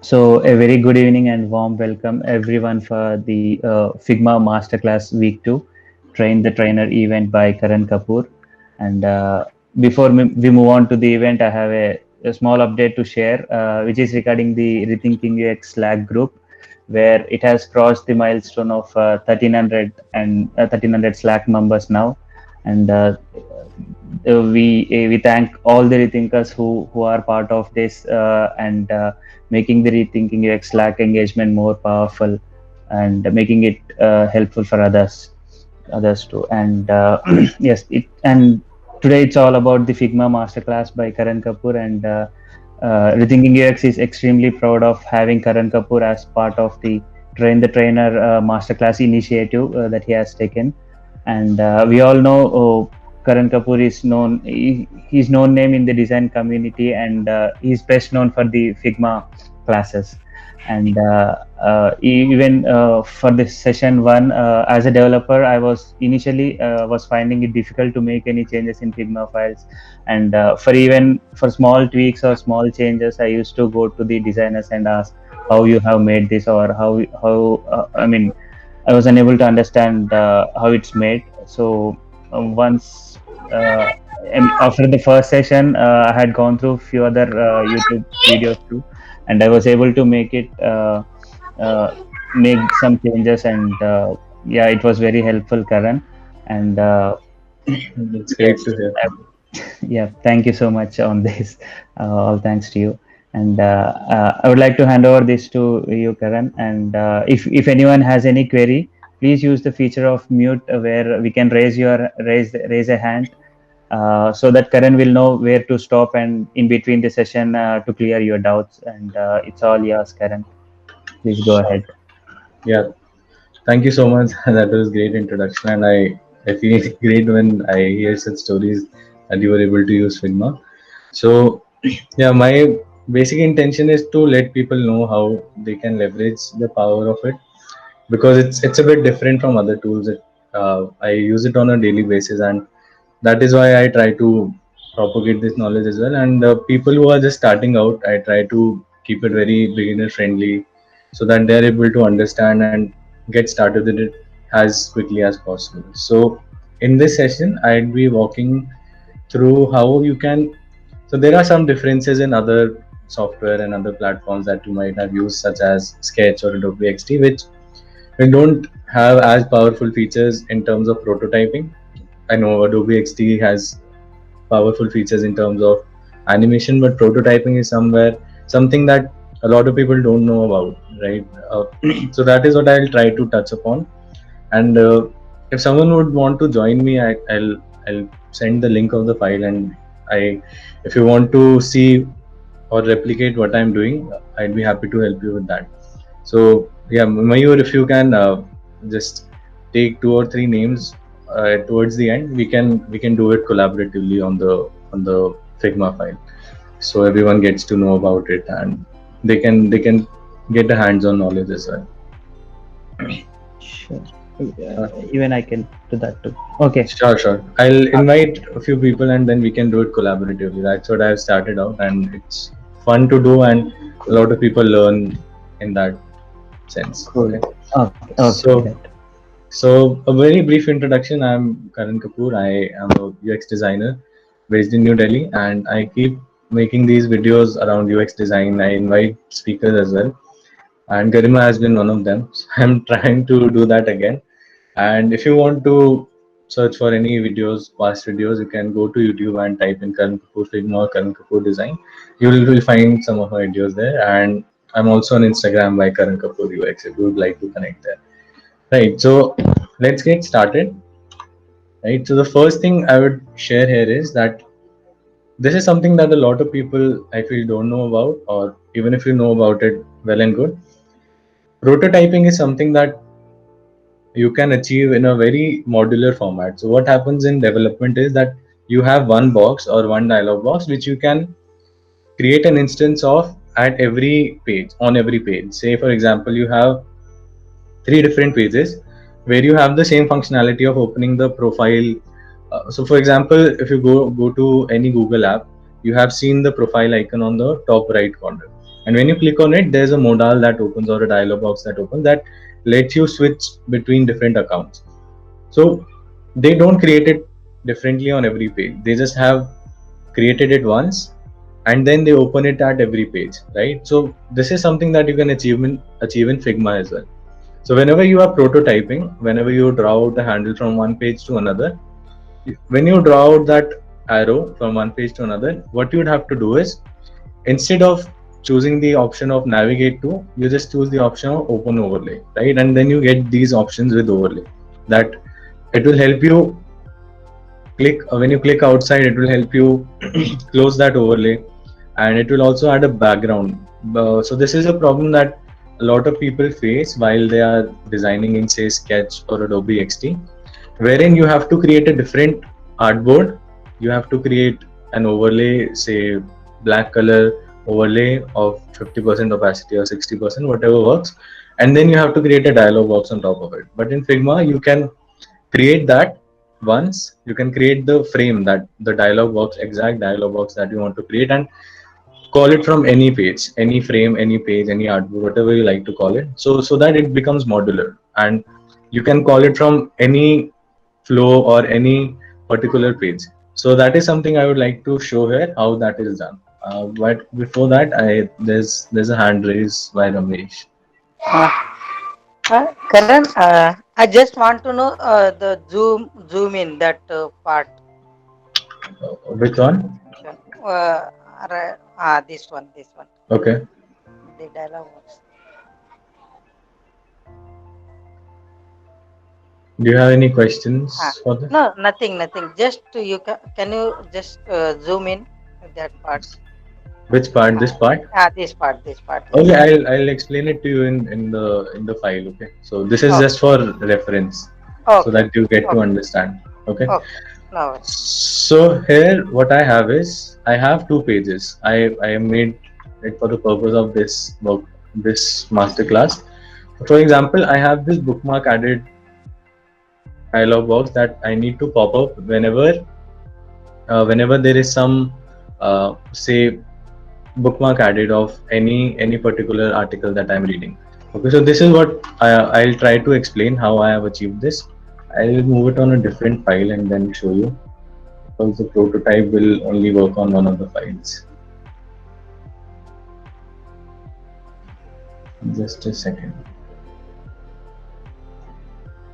So, a very good evening and warm welcome everyone for the Figma Masterclass Week 2 Train the Trainer event by Karan Kapoor. And before we move on to the event, I have a small update to share, which is regarding the Rethinking UX Slack group, where it has crossed the milestone of 1300 and 1300 Slack members now. And we thank all the rethinkers who are part of this and making the rethinking UX Slack engagement more powerful and making it helpful for others too. And yes, it and today it's all about the Figma Masterclass by Karan Kapoor. And Rethinking UX is extremely proud of having Karan Kapoor as part of the Train the Trainer Masterclass initiative that he has taken. And we all know Karan Kapoor is known. He's known name in the design community, and he's best known for the Figma classes. And even for this session one, as a developer, I was initially was finding it difficult to make any changes in Figma files. And for even for small tweaks or small changes, I used to go to the designers and ask how you have made this, or how I mean, I was unable to understand how it's made. So once and after the first session, I had gone through few other YouTube videos too, and I was able to uh, make some changes. And yeah, it was very helpful, Karan. And It's great to yes, hear. yeah, thank you so much on this. All thanks to you. And I would like to hand over this to you, Karan. And if anyone has any query, please use the feature of mute where we can raise a hand, so that Karan will know where to stop and in between the session to clear your doubts. And it's all yours, Karan. Please go Sure. ahead. Yeah, thank you so much. That was great introduction, and I feel great when I hear such stories that you were able to use Figma. So, yeah, my basic intention is to let people know how they can leverage the power of it, because it's a bit different from other tools. I use it on a daily basis, and that is why I try to propagate this knowledge as well. And people who are just starting out, I try to keep it very beginner friendly, so that they're able to understand and get started with it as quickly as possible. So in this session, I'd be walking through how you can. So there are some differences in other software and other platforms that you might have used, such as Sketch or Adobe XD, which we don't have as powerful features in terms of prototyping. I know Adobe XD has powerful features in terms of animation, but prototyping is something that a lot of people don't know about, right? So that is what I'll try to touch upon. And if someone would want to join me, I'll send the link of the file, and I if you want to see or replicate what I'm doing, I'd be happy to help you with that. So yeah, Mayur, if you can just take two or three names towards the end, we can do it collaboratively on the Figma file, so everyone gets to know about it, and they can get a hands-on knowledge as well. Sure. Uh, Even I can do that too. Okay. sure, sure. I'll invite a few people, and then we can do it collaboratively. That's what I've started out, and it's fun to do, and a lot of people learn in that sense. Cool. Okay. Okay. Okay. So, Great. so a very brief introduction. I'm Karan Kapoor. I am a UX designer based in New Delhi, and I keep making these videos around UX design. I invite speakers as well, and Garima has been one of them. So I'm trying to do that again. And if you want to search for any videos, past videos, you can go to YouTube and type in Karan Kapoor Figma or Karan Kapoor Design. You will find some of my videos there. And I'm also on Instagram by Karan Kapoor UX if you would like to connect there. Right. So let's get started. Right. So the first thing I would share here is that this is something that a lot of people I feel don't know about, or even if you know about it, well and good. Prototyping is something that you can achieve in a very modular format. So what happens in development is that you have one box or one dialog box which you can create an instance of at every page, on every page. Say for example, you have three different pages where you have the same functionality of opening the profile. So for example, if you go to any Google app, you have seen the profile icon on the top right corner, And when you click on it, there's a modal that opens or a dialog box that opens that lets you switch between different accounts. So they don't create it differently on every page. They just have created it once and then they open it at every page, right? So this is something that you can achieve in Figma as well. So whenever you are prototyping, whenever you draw out the handle from one page to another, when you draw out that arrow from one page to another, what you would have to do is, instead of choosing the option of navigate to, you just choose the option of open overlay, right? And then you get these options with overlay that it will help you click. When you click outside, it will help you close that overlay, and it will also add a background. So this is a problem that a lot of people face while they are designing in, say, Sketch or Adobe XD, wherein you have to create a different artboard. You have to create an overlay, say black color overlay of 50% opacity or 60%, whatever works, and then you have to create a dialog box on top of it. But in Figma, you can create that once. You can create the frame, that the dialog box, exact dialog box that you want to create, and call it from any page, any frame, any page, any artboard, whatever you like to call it. So that it becomes modular, and you can call it from any flow or any particular page. So that is something I would like to show here how that is done. But before that, there's a hand raised by Ramesh. Uh, Karan, I just want to know the zoom in that part. Which one? This one, Okay. the dialogue box. Do you have any questions for this? No, nothing. Just can you just zoom in that part? Which part? This part? This part. Okay, I'll explain it to you in the file. Okay, so this is Okay. just for reference, so Okay. that you get to Okay. understand. Okay. Okay. No worries. So here, what I have is, I have two pages. I made it for the purpose of this work, this masterclass. For example, I have this bookmark added dialog box that I need to pop up whenever there is some say bookmark added of any particular article that I'm reading. Okay, so this is what I'll try to explain how I have achieved this. I'll move it on a different file and then show you, because the prototype will only work on one of the files. Just a second.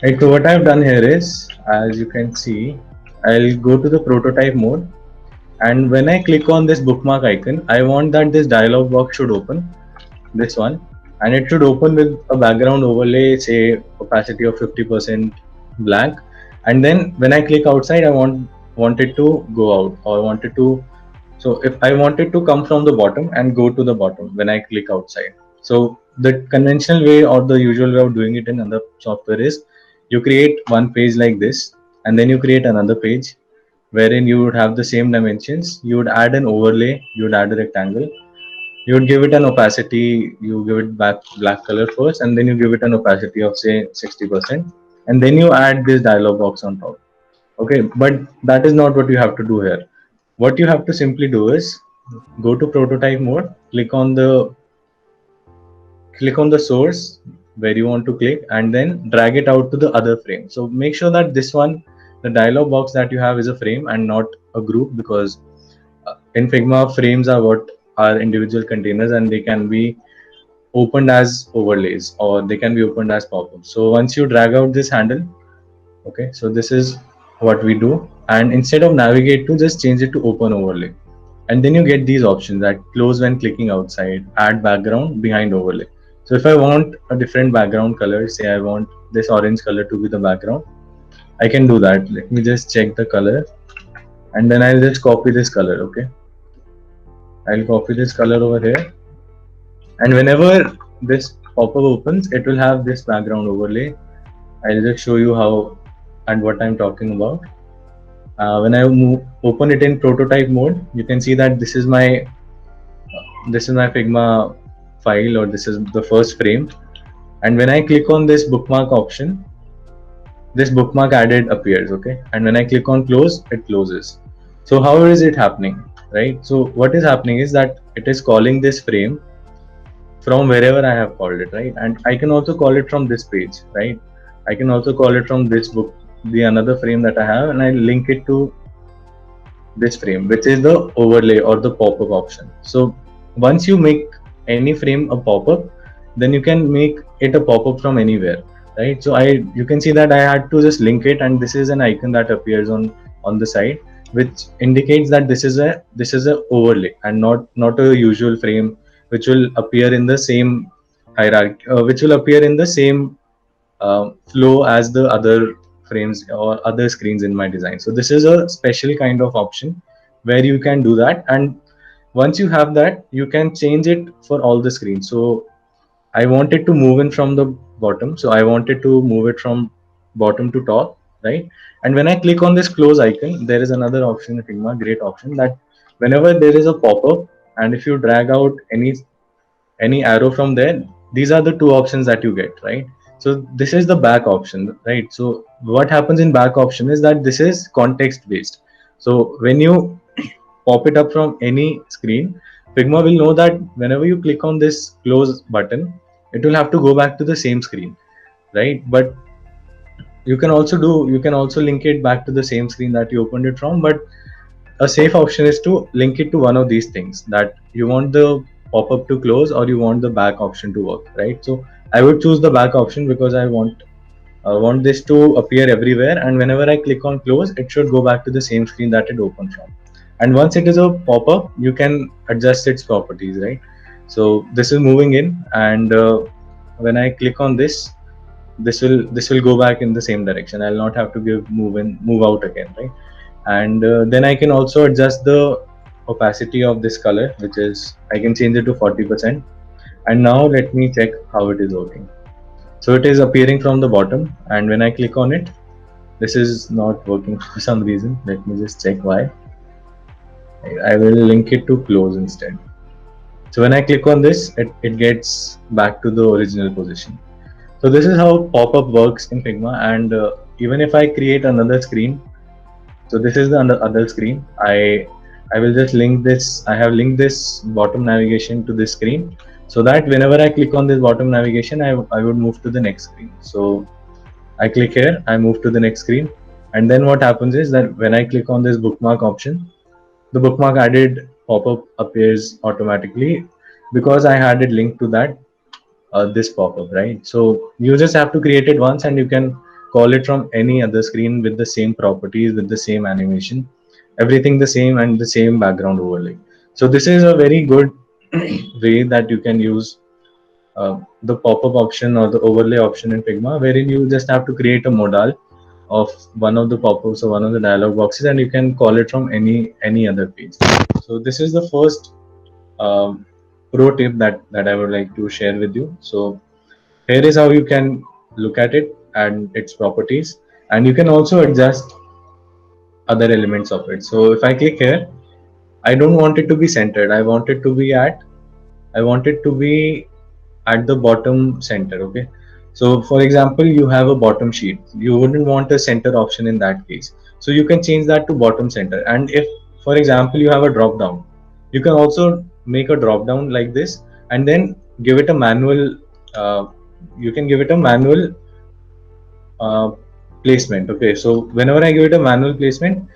Right, so what I've done here is, as you can see, I'll go to the prototype mode, and when I click on this bookmark icon, I want that this dialog box should open, this one, and it should open with a background overlay, say opacity of 50% black. And then when I click outside, I want it to go out, or want it to, so if I want it to come from the bottom and go to the bottom when I click outside. So the conventional way or the usual way of doing it in other software is, you create one page like this, and then you create another page wherein you would have the same dimensions. You would add an overlay, you would add a rectangle, you would give it an opacity, you give it black color first, and then you give it an opacity of say 60%, and then you add this dialog box on top. Okay, but that is not what you have to do here. What you have to simply do is go to prototype mode, click on the source where you want to click, and then drag it out to the other frame. So make sure that this one, the dialog box that you have, is a frame and not a group, because in Figma, frames are what are individual containers, and they can be opened as overlays, or they can be opened as pop-ups. So once you drag out this handle, okay, so this is what we do, and instead of navigate to, just change it to open overlay, and then you get these options that close when clicking outside, add background behind overlay. So if I want a different background color, say I want this orange color to be the background, I can do that. Let me just check the color, and then I'll just copy this color. Okay, I'll copy this color over here, and whenever this pop-up opens, it will have this background overlay. I'll just show you how and what I'm talking about. When I open it in prototype mode, you can see that this is my Figma file, or this is the first frame. And when I click on this bookmark option, this bookmark added appears. Okay, and when I click on close, it closes. So how is it happening, right? So what is happening is that it is calling this frame from wherever I have called it, right? And I can also call it from this page, right? I can also call it from this book, the another frame that I have, and I link it to this frame, which is the overlay or the pop-up option. So once you make any frame a pop-up, then you can make it a pop-up from anywhere, right? So you can see that I had to just link it, and this is an icon that appears on the side, which indicates that this is a overlay and not a usual frame, which will appear in the same hierarchy, which will appear in the same flow as the other frames or other screens in my design. So this is a special kind of option where you can do that, and once you have that, you can change it for all the screens. So I wanted to move in from the bottom, so I wanted to move it from bottom to top, right? And when I click on this close icon, there is another option in Figma, great option, that whenever there is a pop-up and if you drag out any arrow from there, these are the two options that you get, right? So this is the back option, right? So what happens in back option is that this is context based. So when you pop it up from any screen, Figma will know that whenever you click on this close button, it will have to go back to the same screen, right? But you can also link it back to the same screen that you opened it from. But a safe option is to link it to one of these things, that you want the pop-up to close or you want the back option to work, right? So I would choose the back option because I want this to appear everywhere, and whenever I click on close, it should go back to the same screen that it opened from. And once it is a pop-up, you can adjust its properties, right? So this is moving in, and when I click on this will go back in the same direction. I'll not have to move out again, right? And then I can also adjust the opacity of this color, which is, I can change it to 40%. And now let me check how it is working. So it is appearing from the bottom, and when I click on it, this is not working for some reason. Let me just check why. I will link it to close instead. So when I click on this, it gets back to the original position. So this is how pop-up works in Figma. And even if I create another screen, so this is the other screen. I will just link this. I have linked this bottom navigation to this screen, so that whenever I click on this bottom navigation, I would move to the next screen. So I click here, I move to the next screen, and then what happens is that when I click on this bookmark option, the bookmark added pop-up appears automatically because I had it linked to that this pop-up, right? So you just have to create it once, and you can call it from any other screen with the same properties, with the same animation, everything the same, and the same background overlay. So this is a very good way that you can use the pop-up option or the overlay option in Figma, wherein you just have to create a modal of one of the pop-ups or one of the dialog boxes, and you can call it from any other page. So this is the first um, pro tip that I would like to share with you. So here is how you can look at it and its properties, and you can also adjust other elements of it. So if I click here, I don't want it to be centered. I want it to be at the bottom center. Okay. So for example, you have a bottom sheet. You wouldn't want a center option in that case. So you can change that to bottom center. And if, for example, you have a drop down, you can also make a drop down like this, and then give it a manual. Uh, you can give it a manual uh, placement. Okay. So whenever I give it a manual placement,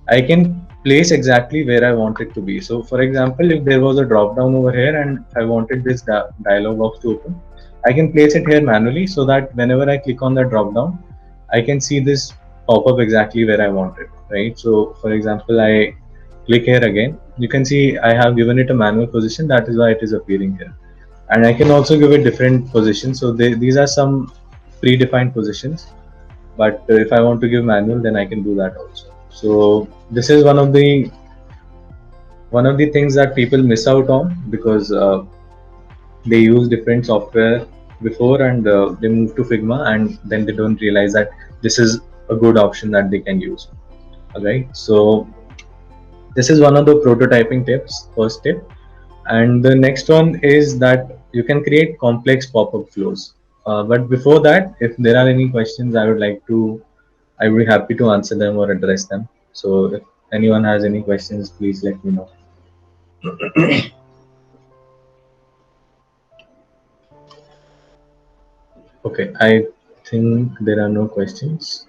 I can place exactly where I want it to be. So for example, if there was a drop down over here and I wanted this dialog box to open, I can place it here manually, so that whenever I click on the drop down, I can see this pop up exactly where I want it, right? So for example, I click here again, you can see I have given it a manual position. That is why it is appearing here. And I can also give it different positions. So these are some predefined positions, but if I want to give manual, then I can do that also. So this is one of the things that people miss out on, because they use different software before, and they move to Figma, and then they don't realize that this is a good option that they can use. All right. So this is one of the prototyping tips, first tip. And the next one is that you can create complex pop-up flows. But before that, if there are any questions, I would be happy to answer them or address them. So if anyone has any questions, please let me know. Okay, I think there are no questions.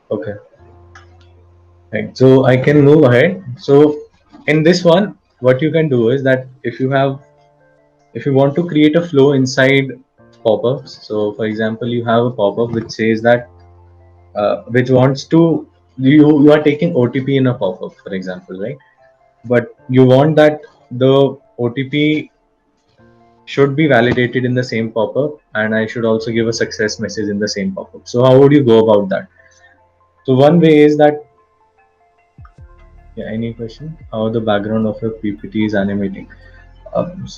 Okay, right. So I can move ahead. So in this one, what you can do is that if you want to create a flow inside pop-ups. So for example, you have a pop-up which says that which wants to you are taking OTP in a pop-up, for example, right? But you want that the OTP should be validated in the same pop-up, and I should also give a success message in the same pop-up. So how would you go about that? So one way is that, yeah, any question? How the background of your PPT is animating?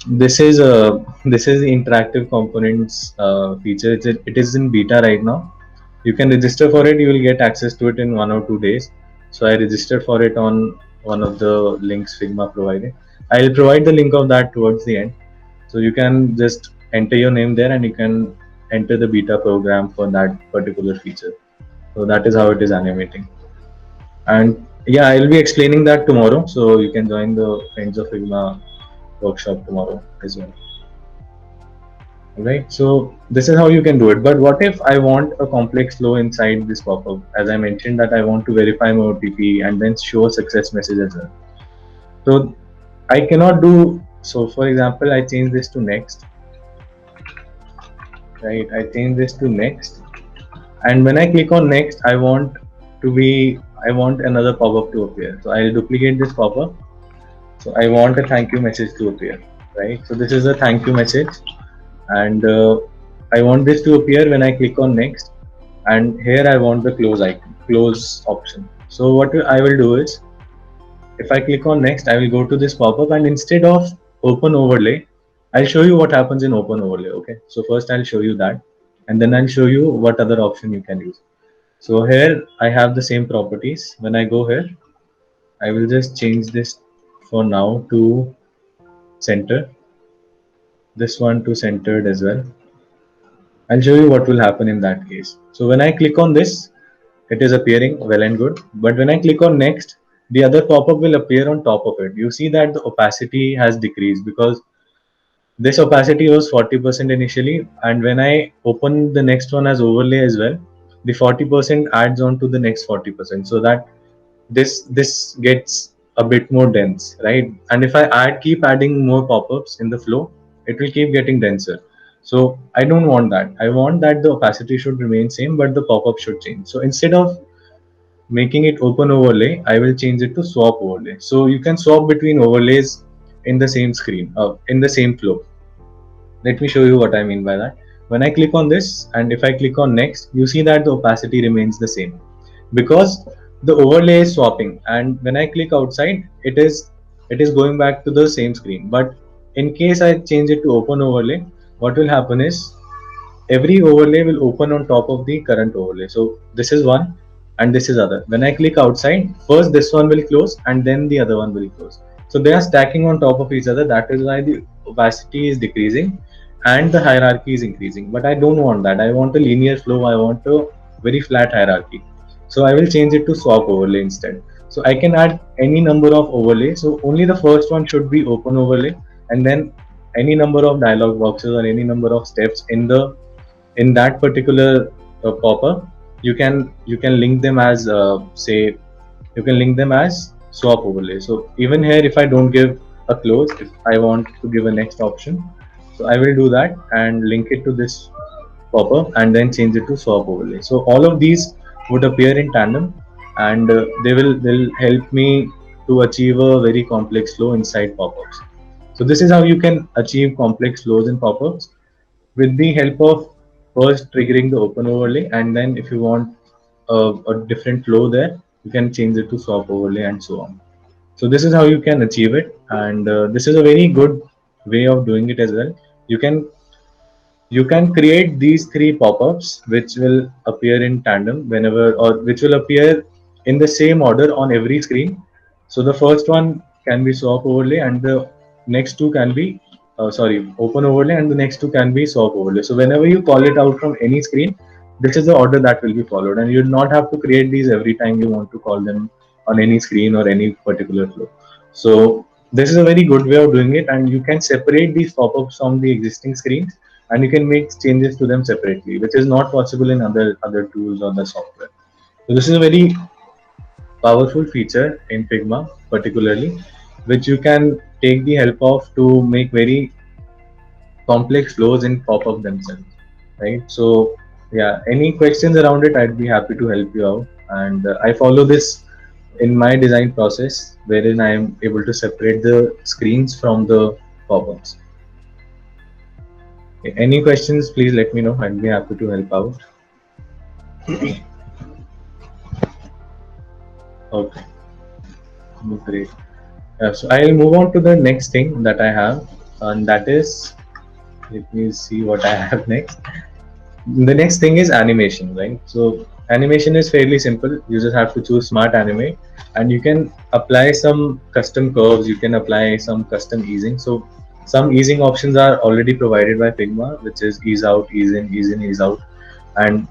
This is the interactive components feature. It is in beta right now. You can register for it. You will get access to it in 1 or 2 days. So I registered for it on one of the links Figma provided. I'll provide the link of that towards the end. So you can just enter your name there and you can enter the beta program for that particular feature. So that is how it is animating. And yeah, I'll be explaining that tomorrow. So you can join the Friends of Figma workshop tomorrow as well. Right. So this is how you can do it. But what if I want a complex flow inside this pop-up? As I mentioned that I want to verify my OTP and then show a success message as well. So I cannot do so. For example, I change this to next. Right. I change this to next. And when I click on next, I want another pop-up to appear. So I'll duplicate this pop-up. So I want a thank you message to appear. Right. So this is a thank you message. And I want this to appear when I click on next, and here I want the close option. So what I will do is, if I click on next, I will go to this pop-up, and instead of open overlay, I'll show you what happens in open overlay. Okay, so first I'll show you that, and then I'll show you what other option you can use. So here I have the same properties. When I go here, I will just change this for now to center, this one to centered as well. I'll show you what will happen in that case. So when I click on this, it is appearing well and good. But when I click on next, the other pop-up will appear on top of it. You see that the opacity has decreased because this opacity was 40% initially. And when I open the next one as overlay as well, the 40% adds on to the next 40%. So that this gets a bit more dense, right? And if I keep adding more pop-ups in the flow, it will keep getting denser. So I don't want that. I want that the opacity should remain same, but the pop-up should change. So instead of making it open overlay, I will change it to swap overlay. So you can swap between overlays in the same screen, in the same flow. Let me show you what I mean by that. When I click on this, and if I click on next, you see that the opacity remains the same because the overlay is swapping. And when I click outside, it is going back to the same screen. But in case I change it to open overlay, what will happen is every overlay will open on top of the current overlay. So this is one and this is other. When I click outside, first this one will close and then the other one will close. So they are stacking on top of each other. That is why the opacity is decreasing and the hierarchy is increasing. But I don't want that. I want a linear flow. I want a very flat hierarchy. So I will change it to swap overlay instead. So I can add any number of overlays. So only the first one should be open overlay, and then any number of dialog boxes or any number of steps in that particular pop-up, you can link them as say you can link them as swap overlay. So even here, if I don't give a close, if I want to give a next option, so I will do that and link it to this pop-up and then change it to swap overlay. So all of these would appear in tandem, and they'll help me to achieve a very complex flow inside pop-ups. So this is how you can achieve complex flows in pop-ups with the help of first triggering the open overlay, and then if you want a different flow there, you can change it to swap overlay and so on. So this is how you can achieve it, and this is a very good way of doing it as well. You can you can create these three pop-ups which will appear in tandem whenever, or which will appear in the same order on every screen. So the first one can be swap overlay, and the next two can be open overlay, and the next two can be swap overlay. So whenever you call it out from any screen, this is the order that will be followed, and you'll not have to create these every time you want to call them on any screen or any particular flow. So this is a very good way of doing it, and you can separate these pop-ups from the existing screens and you can make changes to them separately, which is not possible in other tools or the software. So this is a very powerful feature in Figma, particularly, which you can take the help of to make very complex flows in pop-up themselves, right? So yeah, any questions around it, I'd be happy to help you out. And I follow this in my design process, wherein I am able to separate the screens from the pop-ups. Any questions, please let me know. I'd be happy to help out. Okay, great. So I'll move on to the next thing that I have, and that is, let me see what I have next. The next thing is animation, right? So animation is fairly simple. You just have to choose smart animate, and you can apply some custom curves. You can apply some custom easing. So some easing options are already provided by Figma, which is ease out, ease in, ease out, and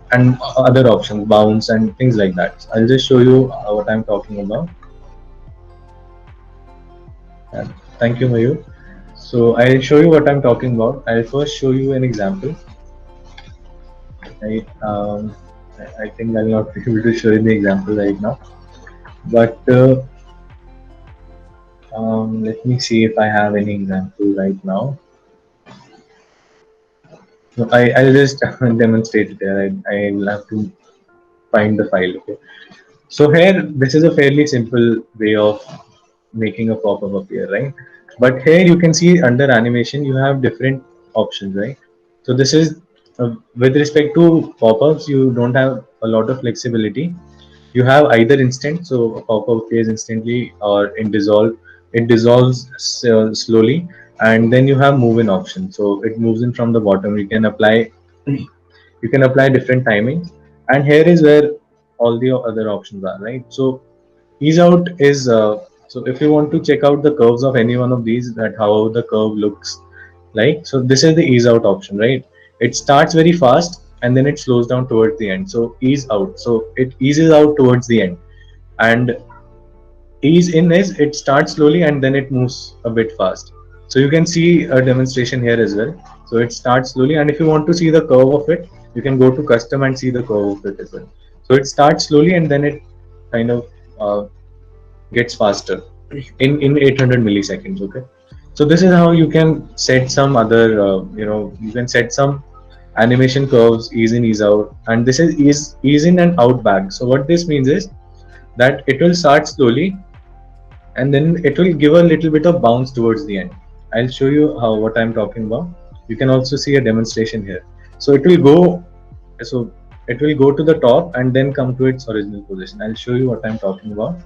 other options, bounce and things like that. I'll just show you what I'm talking about. And thank you, Mayur. So I'll show you what I'm talking about. I'll first show you an example. Right? I think I'll not be able to show you the example right now, but let me see if I have any example right now. So I'll just demonstrate it here. I'll have to find the file. Okay. So here, this is a fairly simple way of making a pop-up appear, right? But here you can see under animation, you have different options, right? So this is with respect to pop-ups, you don't have a lot of flexibility. You have either instant, so a pop-up appears instantly, or in dissolve, it dissolves slowly, and then you have move in option. So it moves in from the bottom. You can apply different timings, and here is where all the other options are, right? So ease out is so if you want to check out the curves of any one of these, that how the curve looks like. So this is the ease out option, right? It starts very fast and then it slows down towards the end. So ease out, so it eases out towards the end, and ease in is it starts slowly and then it moves a bit fast. So you can see a demonstration here as well. So it starts slowly, and if you want to see the curve of it, you can go to custom and see the curve of it as well. So it starts slowly and then it kind of gets faster in 800 milliseconds. Okay, so this is how you can set some other you can set some animation curves, ease in, ease out, and this is ease in and out back. So what this means is that it will start slowly and then it will give a little bit of bounce towards the end. I'll show you how what I'm talking about. You can also see a demonstration here. So it will go to the top and then come to its original position. I'll show you what I'm talking about.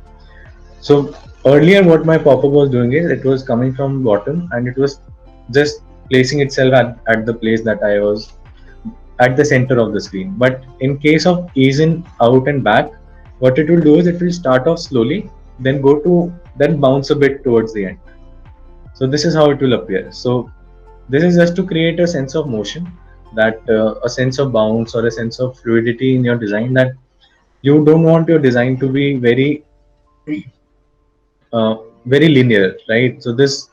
So earlier what my pop-up was doing is it was coming from bottom and it was just placing itself at the place that I was at the center of the screen. But in case of ease in, out and back, what it will do is it will start off slowly, then bounce a bit towards the end. So this is how it will appear. So this is just to create a sense of motion, that a sense of bounce or a sense of fluidity in your design, that you don't want your design to be very linear, right? So this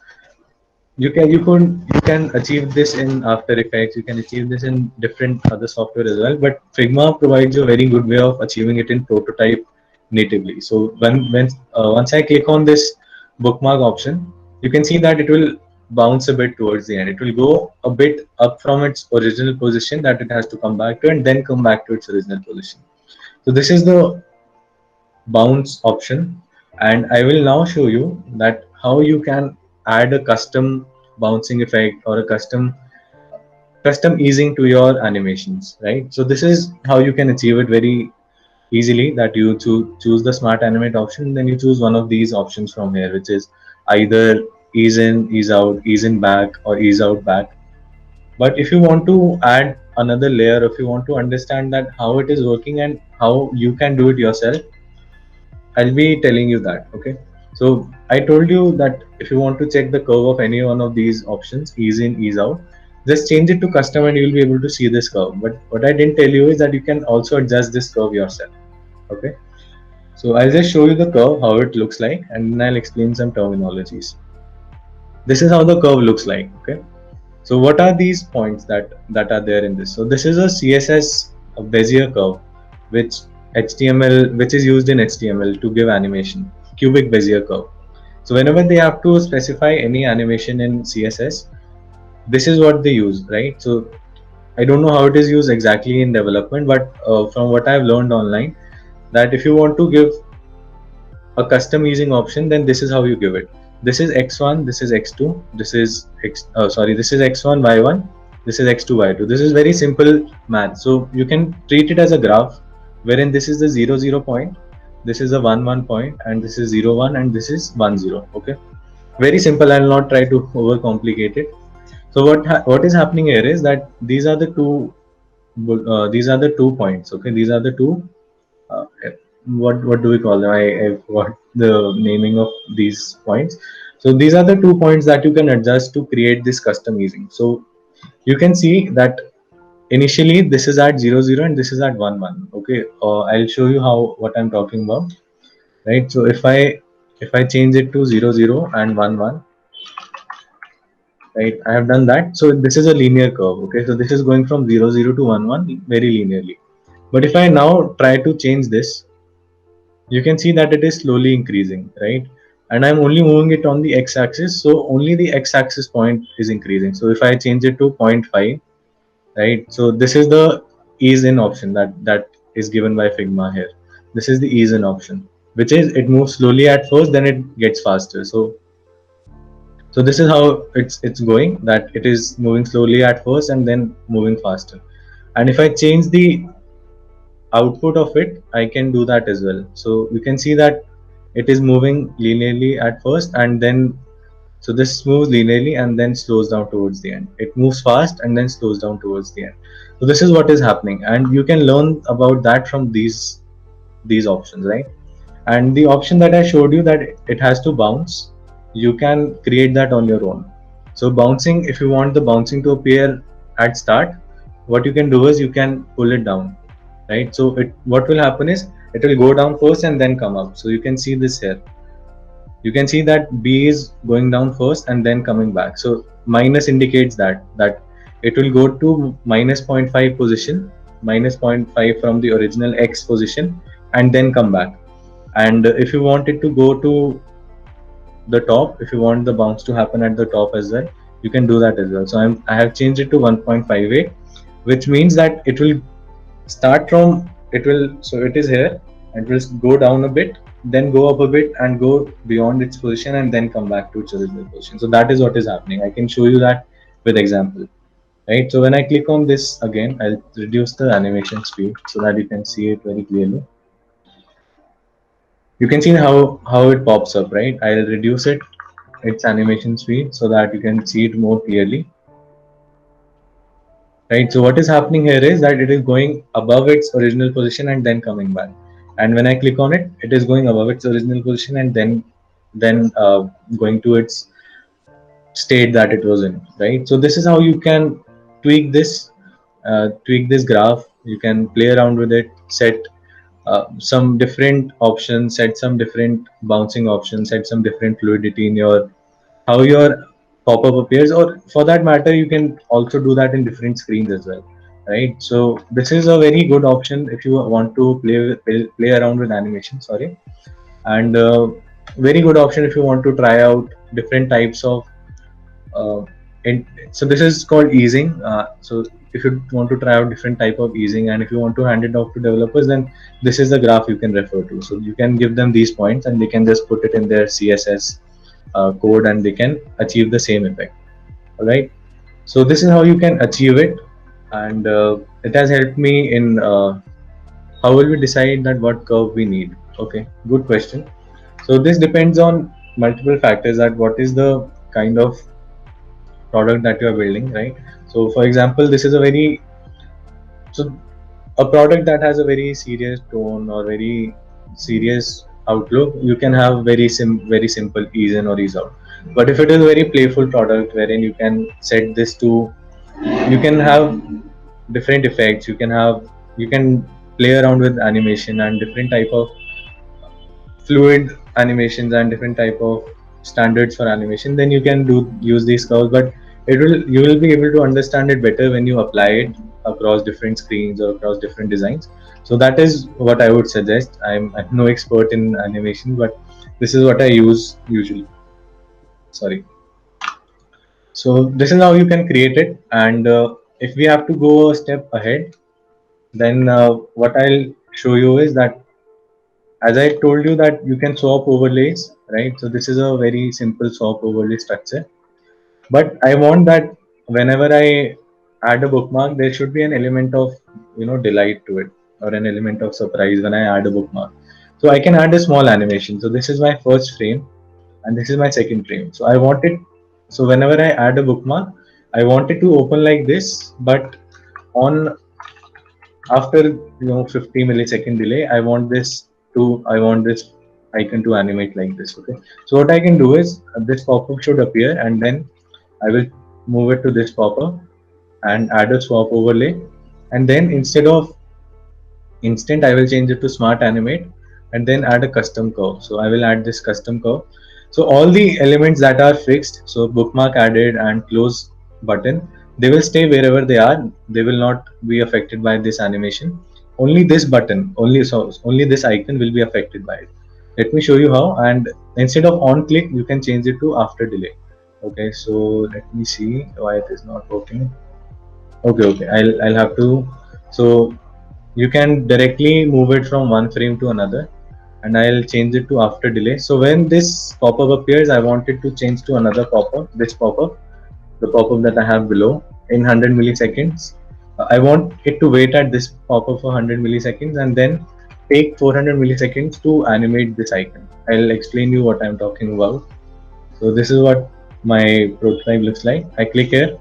you can achieve this in After Effects. You can achieve this in different other software as well. But Figma provides you a very good way of achieving it in prototype natively. So when once I click on this bookmark option, you can see that it will bounce a bit towards the end. It will go a bit up from its original position that it has to come back to, and then come back to its original position. So this is the bounce option, and I will now show you that how you can add a custom bouncing effect or a custom easing to your animations, right? So this is how you can achieve it very easily, that you choose the smart animate option, then you choose one of these options from here, which is either ease in, ease out, ease in back, or ease out back. But if you want to add another layer, if you want to understand that how it is working and how you can do it yourself, I'll be telling you that. Okay, so I told you that if you want to check the curve of any one of these options, ease in, ease out, just change it to custom and you'll be able to see this curve. But what I didn't tell you is that you can also adjust this curve yourself. Okay, so I'll just show you the curve, how it looks like, and then I'll explain some terminologies. This is how the curve looks like. Okay, So what are these points that are there in this? So this is a CSS, a Bezier curve, which which is used in HTML to give animation, cubic Bezier curve. So whenever they have to specify any animation in CSS, this is what they use, right? So I don't know how it is used exactly in development, but from what I've learned online, that if you want to give a custom easing option, then this is how you give it. This is x1, this is x2, this is this is x1 y1, this is x2 y2. This is very simple math. So you can treat it as a graph, wherein this is the 0 0 point, this is a 1 1 point, and this is 0 1, and this is 1 0. Okay, very simple. I'll not try to overcomplicate it. So what is happening here is that these are the 2 points. Okay, these are the two uh, what do we call them? I forgot the naming of these points. So these are the 2 points that you can adjust to create this custom easing. So you can see that initially this is at 0 0 and this is at 1 1. Okay, I'll show you how what I'm talking about, right? So if I change it to 0 0 and 1 1, right, I have done that. So this is a linear curve. Okay, so this is going from 0 0 to 1 1 very linearly. But if I now try to change this, you can see that it is slowly increasing, right? And I'm only moving it on the x-axis, so only the x-axis point is increasing. So if I change it to 0.5, right, so this is the ease in option that is given by Figma here. This is the ease in option, which is it moves slowly at first, then it gets faster. So this is how it's going, that it is moving slowly at first and then moving faster. And if I change the output of it, I can do that as well. So you can see that it is moving linearly at first, and then so this moves linearly and then slows down towards the end. It moves fast and then slows down towards the end. So this is what is happening, and you can learn about that from these options, right? And the option that I showed you, that it has to bounce, you can create that on your own. So bouncing, if you want the bouncing to appear at start, what you can do is you can pull it down, right? So what will happen is it will go down first and then come up. So you can see this here. You can see that B is going down first and then coming back. So minus indicates that it will go to minus 0.5 position, minus 0.5 from the original X position, and then come back. And if you want it to go to the top, if you want the bounce to happen at the top as well, you can do that as well. So I have changed it to 1.58, which means that it will start from so it is here, and it will go down a bit, then go up a bit and go beyond its position and then come back to its original position. So that is what is happening. I can show you that with example, right? So when I click on this again, I'll reduce the animation speed so that you can see it very clearly. You can see how it pops up, right? I'll reduce its animation speed so that you can see it more clearly, right? So what is happening here is that it is going above its original position and then coming back. And when I click on it, it is going above its original position and then going to its state that it was in, right? So this is how you can tweak this graph. You can play around with it, set some different options, set some different bouncing options, set some different fluidity in how your pop-up appears, or for that matter you can also do that in different screens as well, right? So this is a very good option if you want to play around with animation, sorry. And very good option if you want to try out different types of uh, so this is called easing. So if you want to try out different type of easing, and if you want to hand it off to developers, then this is the graph you can refer to. So you can give them these points and they can just put it in their CSS code and they can achieve the same effect. All right, so this is how you can achieve it, and it has helped me in how will we decide that what curve we need. Okay, good question. So this depends on multiple factors, that what is the kind of product that you are building, right? So for example, this is a product that has a very serious tone or very serious outlook. You can have very simple ease in or ease out. But if it is a very playful product wherein you can set this to, you can have different effects, you can play around with animation and different type of fluid animations and different type of standards for animation, then you can use these curves. But you will be able to understand it better when you apply it across different screens or across different designs. So that is what I would suggest. I'm no expert in animation, but this is what I use usually. Sorry. So this is how you can create it. And if we have to go a step ahead, then what I'll show you is that, as I told you, that you can swap overlays, right? So this is a very simple swap overlay structure. But I want that whenever I add a bookmark, there should be an element of delight to it, or an element of surprise when I add a bookmark. So I can add a small animation. So this is my first frame, and this is my second frame. So I want it. So whenever I add a bookmark, I want it to open like this, but on after 50 millisecond delay, I want this icon to animate like this. Okay, so what I can do is, this pop-up should appear, and then I will move it to this pop-up and add a swap overlay, and then instead of instant, I will change it to smart animate, and then add a custom curve. So I will add this custom curve. So all the elements that are fixed, so bookmark added and close button, they will stay wherever they are. They will not be affected by this animation. Only this button, only this icon will be affected by it. Let me show you how. And instead of on click, you can change it to after delay. Okay, so let me see why it is not working. Okay, I'll have to. So you can directly move it from one frame to another, and I'll change it to after delay. So when this pop-up appears, I want it to change to another pop-up, this pop-up, the pop-up that I have below, in 100 milliseconds. I want it to wait at this pop-up for 100 milliseconds, and then take 400 milliseconds to animate this icon. I'll explain you what I'm talking about. So this is what my prototype looks like. I click here.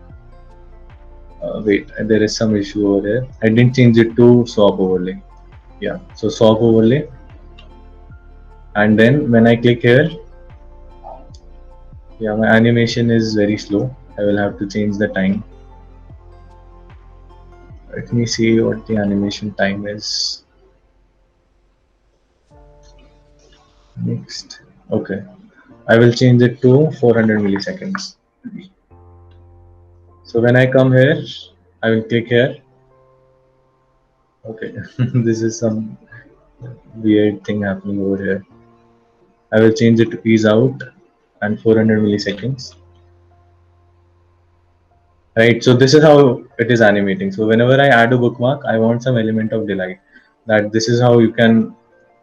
Wait, there is some issue over here. I didn't change it to swap overlay. Yeah, so swap overlay, and then when I click here, yeah, my animation is very slow. I will have to change the time. Let me see what the animation time is. Next. Okay, I will change it to 400 milliseconds. So when I come here, I will click here. Okay, this is some weird thing happening over here. I will change it to ease out and 400 milliseconds. Right, so this is how it is animating. So whenever I add a bookmark, I want some element of delight, that this is how you can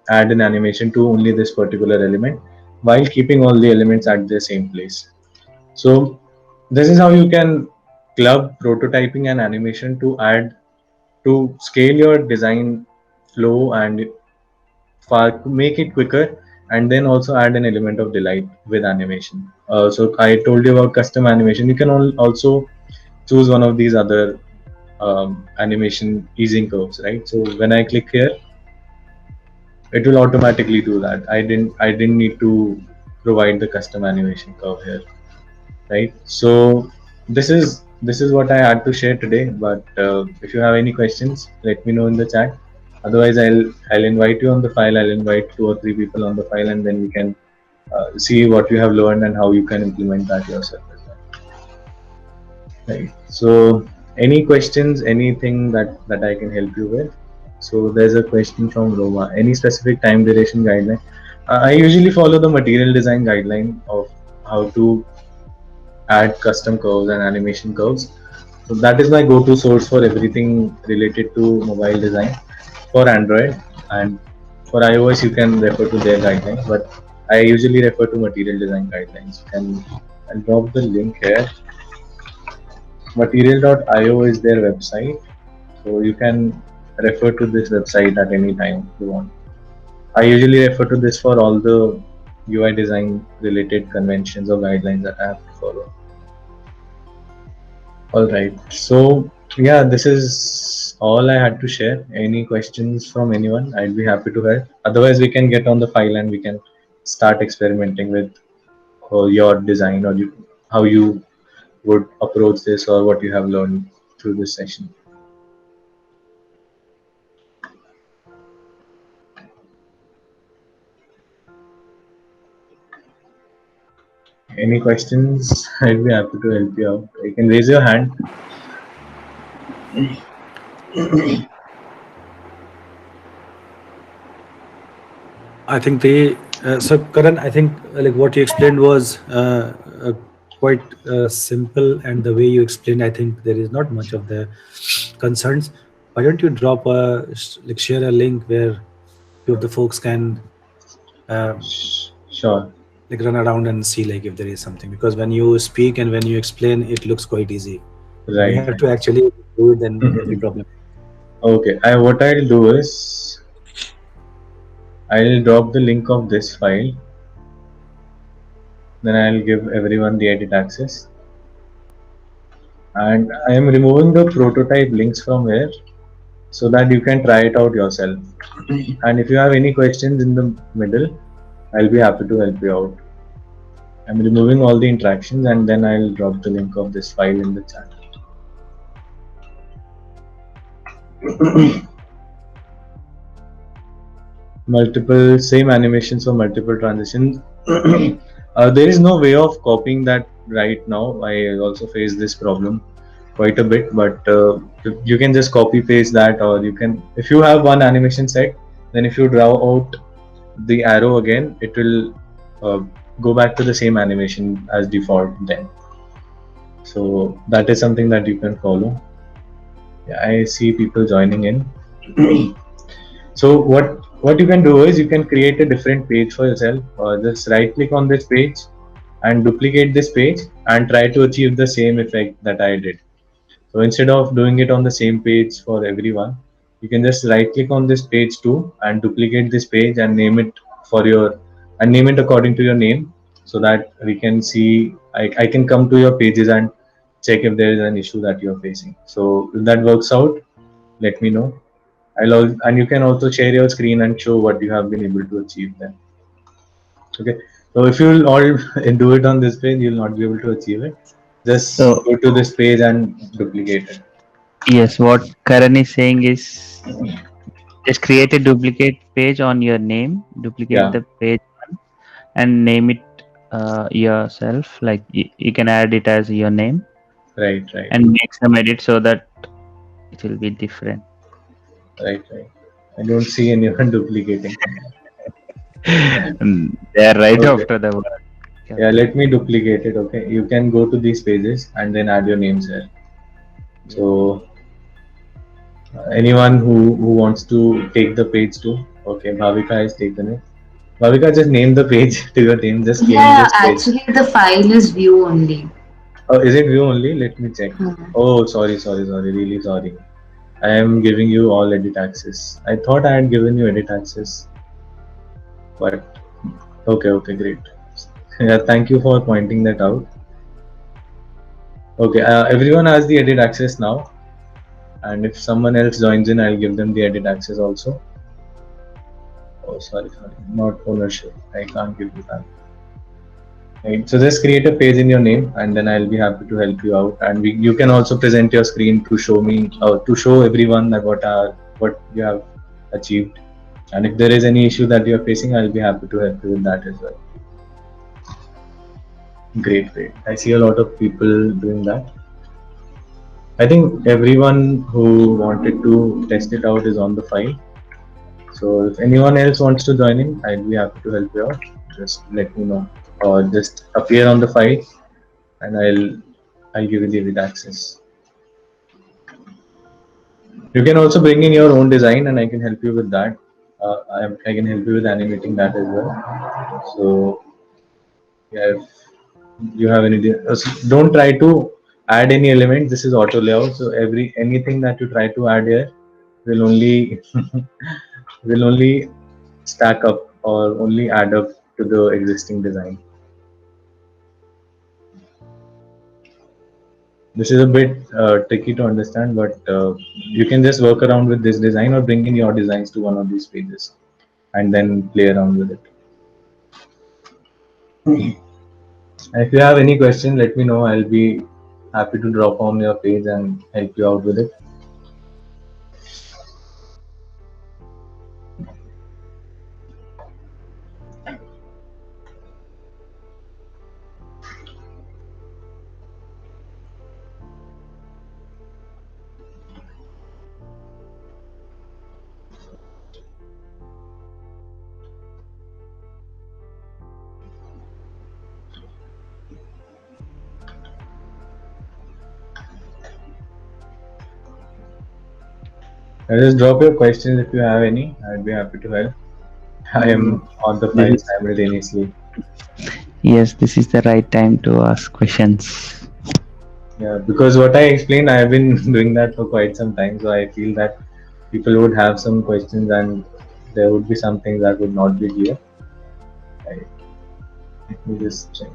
add an animation to only this particular element while keeping all the elements at the same place. So this is how you can club prototyping and animation to add, to scale your design flow and far make it quicker, and then also add an element of delight with animation. So I told you about custom animation. You can also choose one of these other animation easing curves, right? So when I click here, it will automatically do that. I didn't need to provide the custom animation curve here, right? So this is what I had to share today. But if you have any questions, let me know in the chat. Otherwise, I'll invite you on the file. I'll invite 2 or 3 people on the file, and then we can see what you have learned and how you can implement that yourself as well. Right. So, any questions, anything that I can help you with? So, there's a question from Roma. Any specific time duration guideline? I usually follow the material design guideline of how to add custom curves and animation curves. So that is my go-to source for everything related to mobile design for Android, and for iOS you can refer to their guidelines. But I usually refer to material design guidelines. And I'll drop the link here. Material.io is their website, so you can refer to this website at any time if you want. I usually refer to this for all the UI design related conventions or guidelines that I have to follow. All right. So yeah, this is all I had to share. Any questions from anyone? I'd be happy to help. Otherwise, we can get on the file and we can start experimenting with your design, or how you would approach this, or what you have learned through this session. Any questions? I'd be happy to help you out. You can raise your hand. I think so Karan, I think like what you explained was quite simple, and the way you explained, I think there is not much of the concerns. Why don't you drop like share a link where few of the folks can uh, Sure. like run around and see like if there is something, because when you speak and when you explain it looks quite easy. When you Right. have to actually do it, then there'll be problem. Okay. What I'll do is I'll drop the link of this file. Then I'll give everyone the edit access. And I am removing the prototype links from here so that you can try it out yourself. And if you have any questions in the middle, I'll be happy to help you out. I'm removing all the interactions and then I'll drop the link of this file in the chat. Multiple same animations for multiple transitions. There is no way of copying that right now. I also face this problem quite a bit, but you can just copy paste that, or you can, if you have one animation set, then if you draw out the arrow again, it will uh, go back to the same animation as default then. So that is something that you can follow. Yeah, I see people joining in. So what you can do is you can create a different page for yourself. Just right click on this page and duplicate this page and try to achieve the same effect that I did. So instead of doing it on the same page for everyone, you can just right click on this page too and duplicate this page and name it for your and name it according to your name, so that we can see, I can come to your pages and check if there is an issue that you're facing. So if that works out, let me know. And you can also share your screen and show what you have been able to achieve then. Okay. So if you'll all do it on this page, you'll not be able to achieve it. Just So go to this page and duplicate it. yes, what Karan is saying is just create a duplicate page on your name, duplicate Yeah. the page and name it yourself. Like you can add it as your name Right. Right. and make some edit so that it will be different. Right. Right. I don't see anyone duplicating. They are right Okay. after the word. Yeah. Okay. Let me duplicate it. Okay. You can go to these pages and then add your names here. Yeah. So anyone who wants to take the page too. Okay. Bhavika has taken it. Bhavika, just name the page to your name. Just claim Yeah, this page. actually the file is view only. Oh, is it view only? Let me check. Hmm. Oh, sorry. Really sorry. I am giving you all edit access. I thought I had given you edit access, but okay, great. Yeah, thank you for pointing that out. Okay, everyone has the edit access now, and if someone else joins in, I'll give them the edit access also. Oh, sorry, not ownership. I can't give you that. Right. So just create a page in your name, and then I'll be happy to help you out. And you can also present your screen to show me, to show everyone that what you have achieved. And if there is any issue that you are facing, I'll be happy to help you with that as well. Great. I see a lot of people doing that. I think everyone who wanted to test it out is on the file. So if anyone else wants to join in, I'd be happy to help you out. Just let me know, or just appear on the file, and I'll give you the edit access. You can also bring in your own design, and I can help you with that. I can help you with animating that as well. So yeah, if you have any, don't try to add any element. This is auto layout, so anything that you try to add here will only will only stack up or only add up to the existing design. This is a bit tricky to understand, but you can just work around with this design or bring in your designs to one of these pages and then play around with it. If you have any question, let me know. I'll be happy to drop on your page and help you out with it. Just drop your questions if you have any. I'd be happy to help. I am on the file This is, simultaneously. yes, this is the right time to ask questions. Yeah, because what I explained, I have been doing that for quite some time. So I feel that people would have some questions and there would be some things that would not be clear. Right. Let me just check.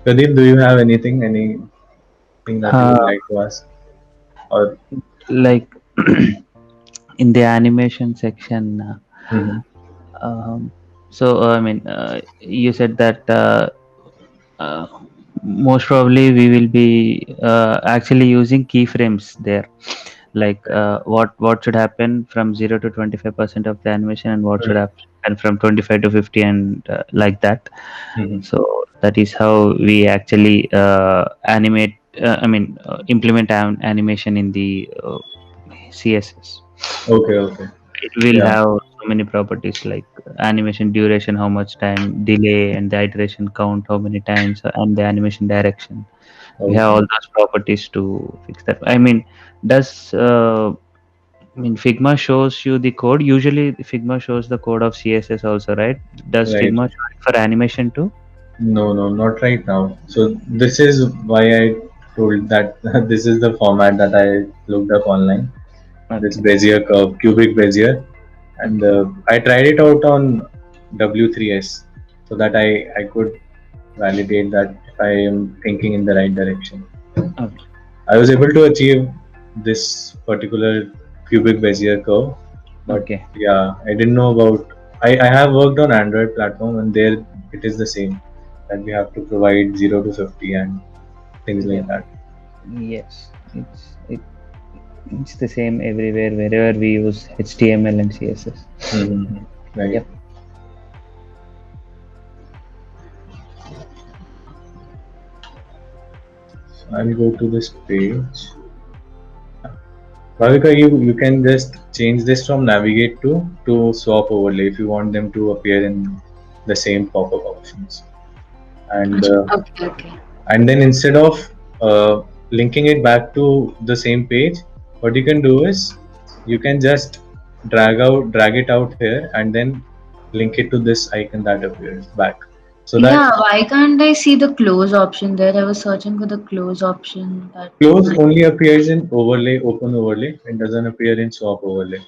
Pradeep, do you have anything that you would Uh, like to ask? Or like in the animation section, Mhm. so I mean, you said that uh, most probably we will be actually using keyframes there. Like what should happen from 0 to 25% of the animation, and what should happen from 25 to 50, and like that. Mhm. So that is how we actually animate. Implement animation in the CSS. Okay, okay. It will Yeah. have so many properties like animation duration, how much time, delay, and the iteration count, how many times, and the animation direction. We have all Okay. those properties to fix that. I mean, does Figma shows you the code? Usually, Figma shows the code of CSS also, right? Does Right. Figma show it for animation too? No, no, not right now. So this is why I told that this is the format that I looked up online. This Okay. Bezier curve, cubic Bezier, and Okay. I tried it out on W3S so that I could validate that if I am thinking in the right direction. Okay. I was able to achieve this particular cubic Bezier curve, but Okay. yeah, I didn't know about. I have worked on Android platform and there it is the same that we have to provide 0 to 50 and things like Yep. that. Yes. It's the same everywhere wherever we use HTML and CSS. Mm-hmm. Right. Yep. So I'll go to this page. Bhavika, you can just change this from navigate to swap overlay if you want them to appear in the same pop-up options. And Okay, okay. and then instead of linking it back to the same page, what you can do is you can just drag it out here and then link it to this icon that appears back. So that Yeah, why can't I see the close option there? I was searching for the close option, but close only appears in overlay, open overlay. It doesn't appear in swap overlay.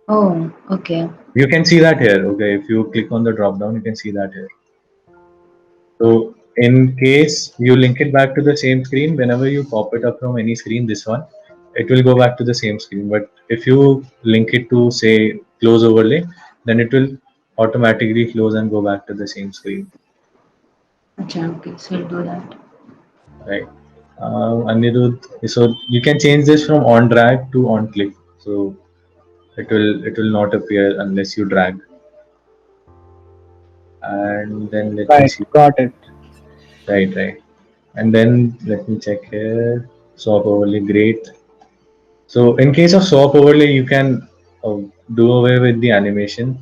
oh, okay. You can see that here. Okay, if you click on the drop down, you can see that here. So in case you link it back to the same screen, whenever you pop it up from any screen, this one, it will go back to the same screen. But if you link it to say close overlay, then it will automatically close and go back to the same screen, Okay, so I'll do that. right? Anirudh, so you can change this from on drag to on click. So it will not appear unless you drag. And then let me Right, see. got it. Right, right. And then let me check here. Swap overlay, great. So in case of swap overlay, you can do away with the animation.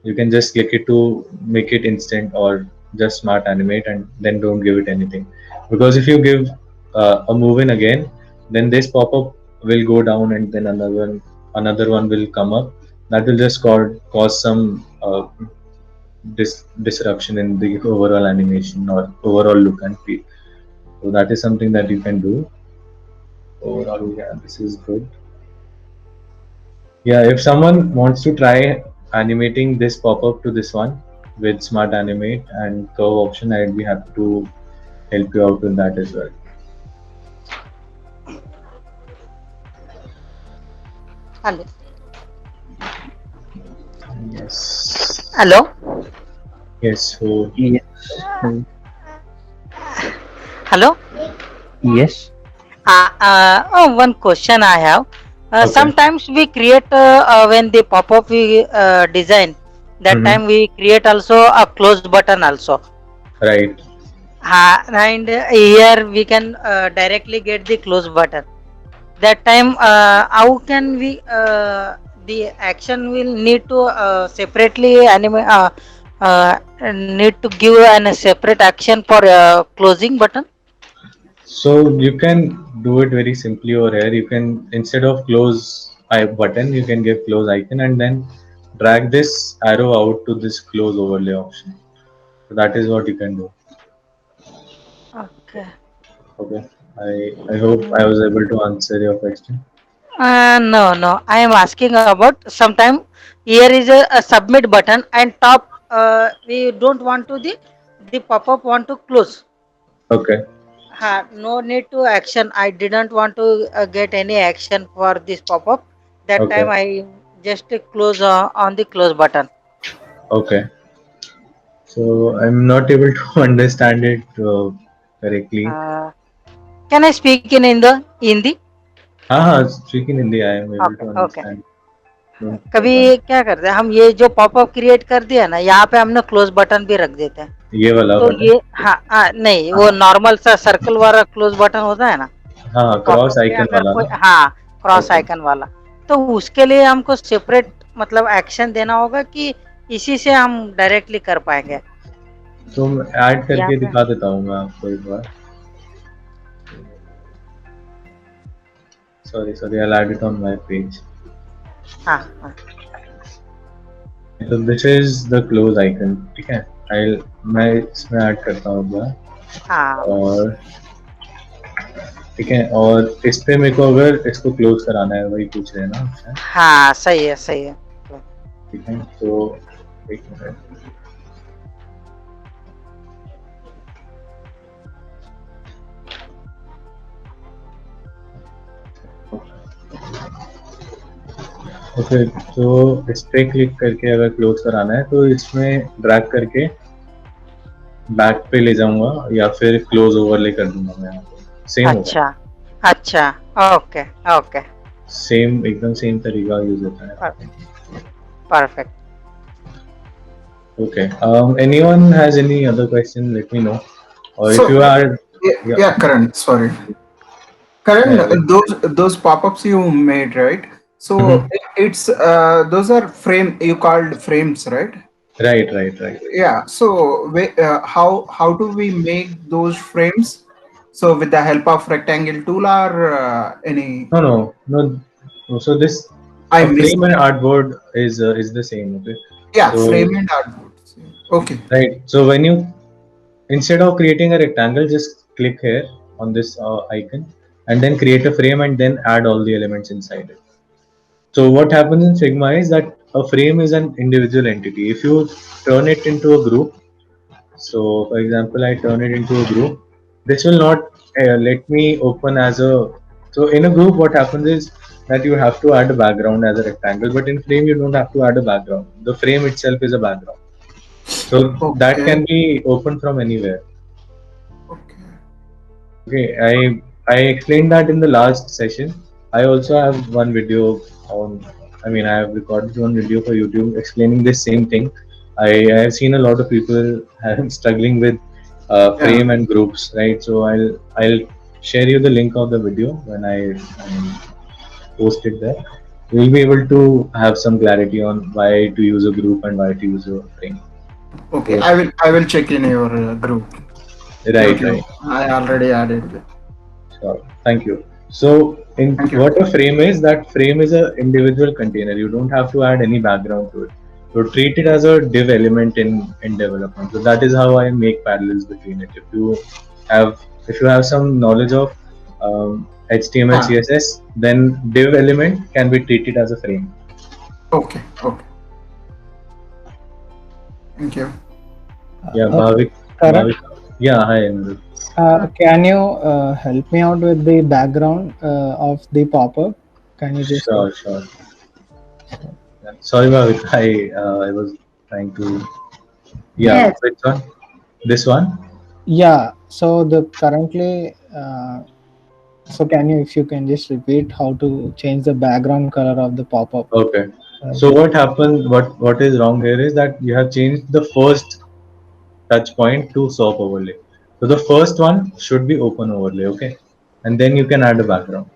You can just click it to make it instant or just smart animate and then don't give it anything. Because if you give a move in again, then this pop-up will go down and then another one will come up. That will just cause some disruption in the overall animation or overall look and feel. So that is something that you can do. Overall, yeah, this is good. Yeah, if someone wants to try animating this pop-up to this one with Smart Animate and curve option, I'd be happy to help you out with that as well. Hello. Yes. Hello. Yes. So Yes. Hello. Yes. One question I have. Okay. Sometimes we create when the pop-up we design. That Mhm. time we create also a close button also. Right. And here we can directly get the close button. That time, how can we the action will need to separately need to give an separate action for closing button. So you can do it very simply over here. You can, instead of close I button, you can give close icon and then drag this arrow out to this close overlay option. So that is what you can do. Okay. Okay. I hope I was able to answer your question. No, no. I am asking about sometime here is a submit button and top we don't want to the pop-up want to close. Okay. No need to action. I didn't want to get any action for this pop-up. That time Okay. I just close on the close button. Okay. So I'm not able to understand it correctly. Uh, can I speak in Hindi? हाँ हाँ, speaking Hindi, I am able Okay, to okay. understand. Don't worry. कभी क्या करते हैं हम ये जो popup create कर दिया ना यहाँ पे हमने क्लोज बटन भी रख देते हैं. ये वाला तो बटन. ये नहीं वो नॉर्मल सा सर्कल वाला क्लोज बटन होता है ना. हाँ, तो क्रॉस पॉपअप में आइकन अगर वाला कोई ना. Cross Okay. आइकन वाला तो उसके लिए हमको सेपरेट मतलब एक्शन देना होगा कि इसी से हम डायरेक्टली कर पाएंगे. तो ऐड यहाँ करके पे दिखा देता हूँ मैं आपको एक बार. Sorry, I'll add it on my page. हाँ. So this is the close icon. ठीक है. मैं इसमें ऐड करता हूँ एक बार. हाँ और ठीक है. और इस पे मेरे को अगर इसको क्लोज कराना है वही पूछ रहे हैं ना आपसे. हाँ सही है. ठीक है. तो एक मिनट. ओके. तो इस पे क्लिक करके अगर क्लोज कराना है तो इसमें ड्रैग करके बैक पे ले जाऊंगा या फिर क्लोज ओवरले कर दूंगा मैं यहाँ पे. सेम होगा. अच्छा ओके सेम एकदम सेम तरीका यूज होता है. Perfect. Okay. Anyone has any other question? Let me know. Or So- if you are, Yeah, Karan, sorry. Karan, Yeah. those pop-ups you made, right? So it's those are you called frames, right? right. Yeah. So how do we make those frames? So with the help of rectangle tool or any? No. So this I a missed. frame and artboard is the same. Okay. Yeah, So- frame and artboard. Okay. Right. So when you, instead of creating a rectangle, just click here on this icon and then create a frame and then add all the elements inside it. So what happens in Figma is that a frame is an individual entity. If you turn it into a group, so for example, I turn it into a group, this will not let me open as a, so in a group what happens is that you have to add a background as a rectangle, but in frame you don't have to add a background. The frame itself is a background. So that Okay. can be opened from anywhere. Okay. Okay, I explained that in the last session. I also have one video on, I have recorded one video for YouTube explaining this same thing. I have seen a lot of people struggling with frame and groups, right? So I'll share you the link of the video when I post it there. You'll be able to have some clarity on why to use a group and why to use a frame. Okay. Yeah. I will check in your group. Right. I already added it. Sure. Thank you. So Thank you. what a frame is, that frame is an individual container. You don't have to add any background to it. So treat it as a div element in development. So that is how I make parallels between it. If you have some knowledge of HTML, CSS, then div element can be treated as a frame. Okay. Thank you. Yeah, Okay. Bhavik. Karan? Yeah, hi. Anirudh. Can you help me out with the background of the pop-up? Can you just? Sure. Yeah. Sorry, Bhavik. I was trying to. Yeah. Yes. Which one? This one? Yeah. So the currently. So can you, if you can just repeat how to change the background color of the pop-up? Okay. So what happened? What is wrong here is that you have changed the first touch point to SOP overlay. So the first one should be open overlay, okay? And then you can add a background.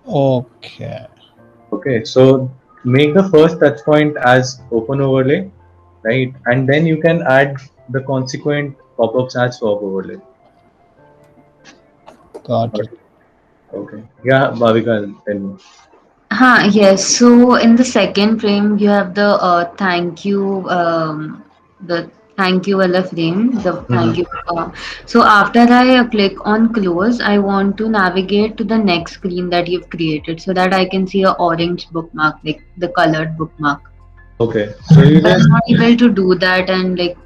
Okay. Okay, so make the first touch point as open overlay, right? And then you can add the consequent pop-ups as swap overlay. Got it. Okay. Yeah, Bhavika, tell me. Yes. So in the second frame, you have the the thank you wala frame, the thank you. So after I click on close, I want to navigate to the next screen that you've created so that I can see a orange bookmark, like the colored bookmark. Okay, so you But just I'm not able to do that, and like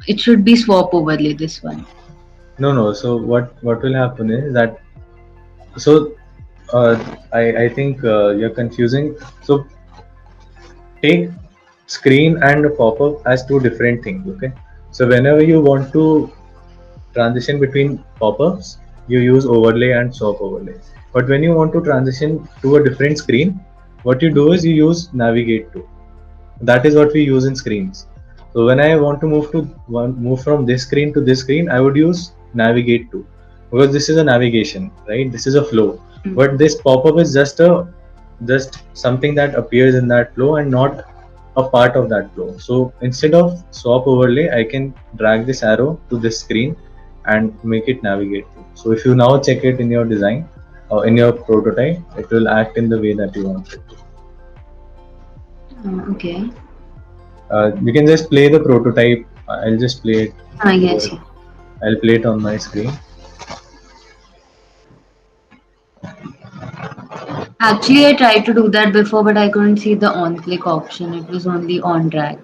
it should be swap overlay this one. no. So what will happen is that so uh, I think you're confusing. So take screen and pop-up as two different things. Okay, so whenever you want to transition between pop-ups, you use overlay and swap overlay. But when you want to transition to a different screen, what you do is you use navigate to. That is what we use in screens. So when I want to move from this screen to this screen, I would use navigate to, because this is a navigation, right? This is a flow. But this pop-up is just something that appears in that flow and not a part of that flow. So instead of swap overlay, I can drag this arrow to this screen and make it navigate to. So if you now check it in your design or in your prototype, it will act in the way that you want it to. Okay. You can just play the prototype. I'll just play it. Yes. I'll play it on my screen. Actually, I tried to do that before, but I couldn't see the on-click option. It was only on drag.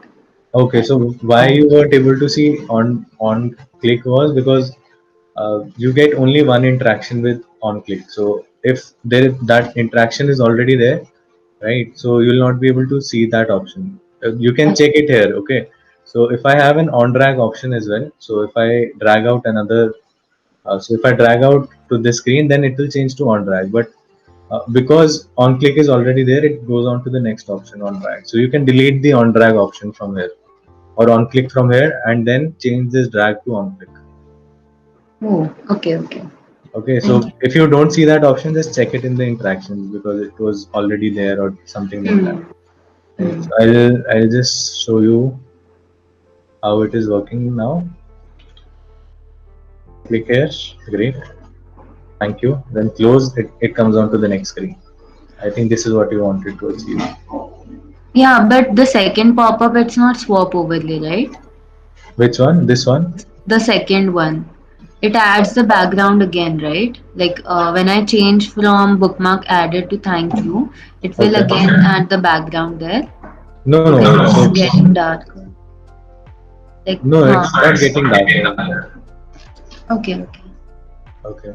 Okay, so why you weren't able to see on click was because you get only one interaction with on click. So if that interaction is already there, right? So you'll not be able to see that option. You can check it here. Okay. So if I have an on drag option as well, so if I drag out another, so if I drag out to this screen, then it will change to on drag. But because on click is already there, it goes on to the next option on drag. So you can delete the on drag option from here or on click from here and then change this drag to on click. Oh, okay. Okay, so if you don't see that option, just check it in the interactions because it was already there or something like that. Right, so I'll just show you how it is working now. Click here, great, thank you. Then close it, it comes on to the next screen. I think this is what you wanted to achieve. Yeah, but the second pop-up, it's not swap overlay, right? Which one? This one? The second one. It adds the background again, right? Like when I change from bookmark added to thank you, it will Okay. again add the background there. No, It's so getting darker. Like, no, it's not getting darker. Okay. Okay.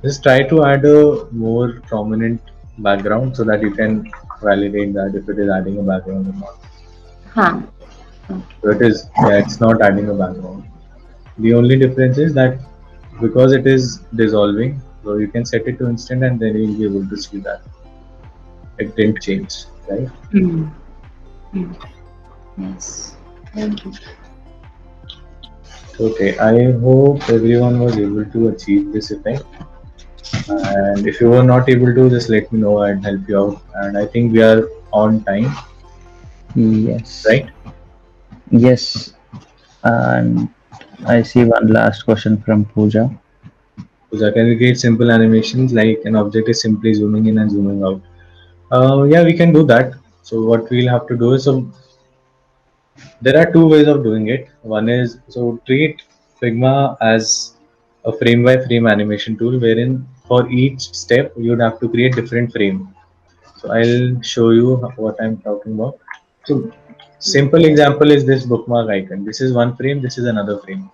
Just try to add a more prominent background so that you can validate that if it is adding a background or not. Huh. So it is, yeah, it's not adding a background. The only difference is that because it is dissolving, so you can set it to instant and then you'll be able to see that it didn't change, right? Yes. Thank you. Okay, I hope everyone was able to achieve this effect. And if you were not able to, just let me know and help you out. And I think we are on time, Yes. right? Yes. And I see one last question from Pooja. Pooja, can we create simple animations like an object is simply zooming in and zooming out? Yeah, we can do that. So what we'll have to do is, so there are two ways of doing it. One is, so treat Figma as a frame by frame animation tool, wherein for each step you'd have to create different frame. So I'll show you what I'm talking about. So simple example is this bookmark icon. This is one frame, this is another frame,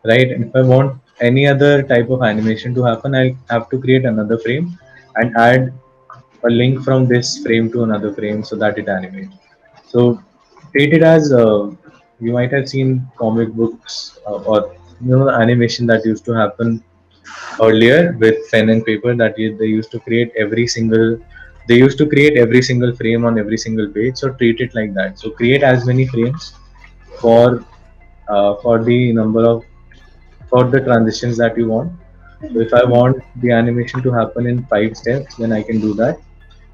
right? And if I want any other type of animation to happen, I'll have to create another frame and add a link from this frame to another frame so that it animates. So treat it as you might have seen comic books or animation that used to happen earlier with pen and paper that they used to create every single frame on every single page. So treat it like that. So create as many frames for the number of for the transitions that you want. So if I want the animation to happen in 5 steps, then I can do that.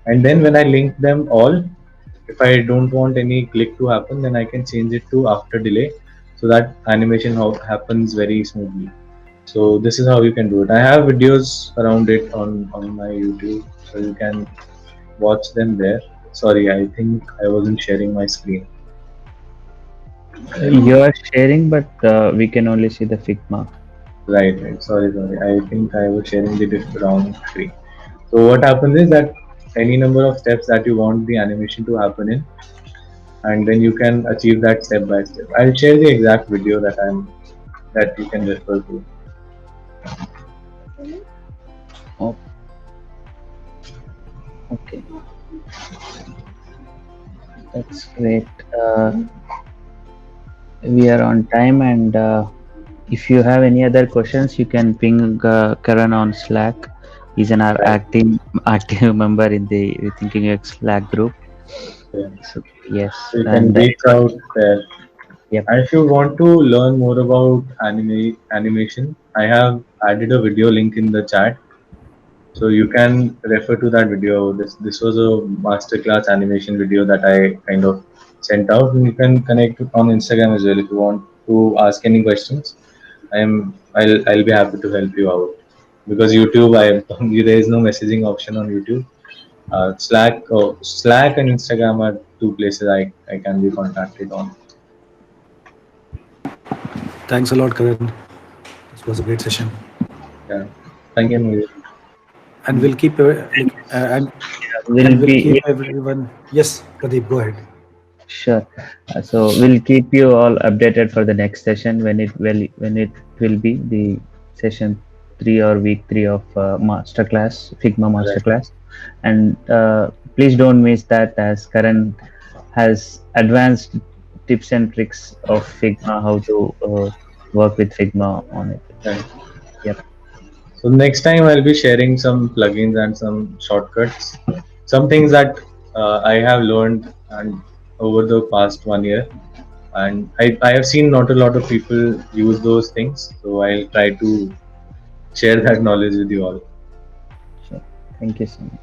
And then when I link them all, if I don't want any click to happen, then I can change it to after delay, so that animation happens very smoothly. So this is how you can do it. I have videos around it on my YouTube, so you can watch them there. Sorry, I think I wasn't sharing my screen. You are sharing, but we can only see the Figma. Right, right. Sorry. I think I was sharing the wrong screen. So what happens is that any number of steps that you want the animation to happen in, and then you can achieve that step by step. I'll share the exact video that you can refer to. Oh. Okay. That's great. We are on time, and if you have any other questions, you can ping Karan on Slack. He's an active member in the Rethinking UX Slack group. Yeah. So yes, So you can and reach out there. Yep. And if you want to learn more about animation, I have added a video link in the chat, so you can refer to that video. This was a masterclass animation video that I kind of sent out, and you can connect on Instagram as well if you want to ask any questions. I'll be happy to help you out, because YouTube, there is no messaging option on YouTube. Slack and Instagram are two places I can be contacted on. Thanks a lot, Karan. This was a great session. Yeah, thank you, Mohit. And we'll keep and we'll be keep everyone. Yes, Pradeep, go ahead. sure. So we'll keep you all updated for the next session when it will be the session 3 or week 3 of masterclass Figma masterclass, and please don't miss that, as Karan has advanced tips and tricks of Figma, how to work with Figma on it. Right. Yep. So next time I'll be sharing some plugins and some shortcuts, some things that I have learned and over the past 1 year, and I have seen not a lot of people use those things, so I'll try to share that knowledge with you all. Sure. Thank you so much.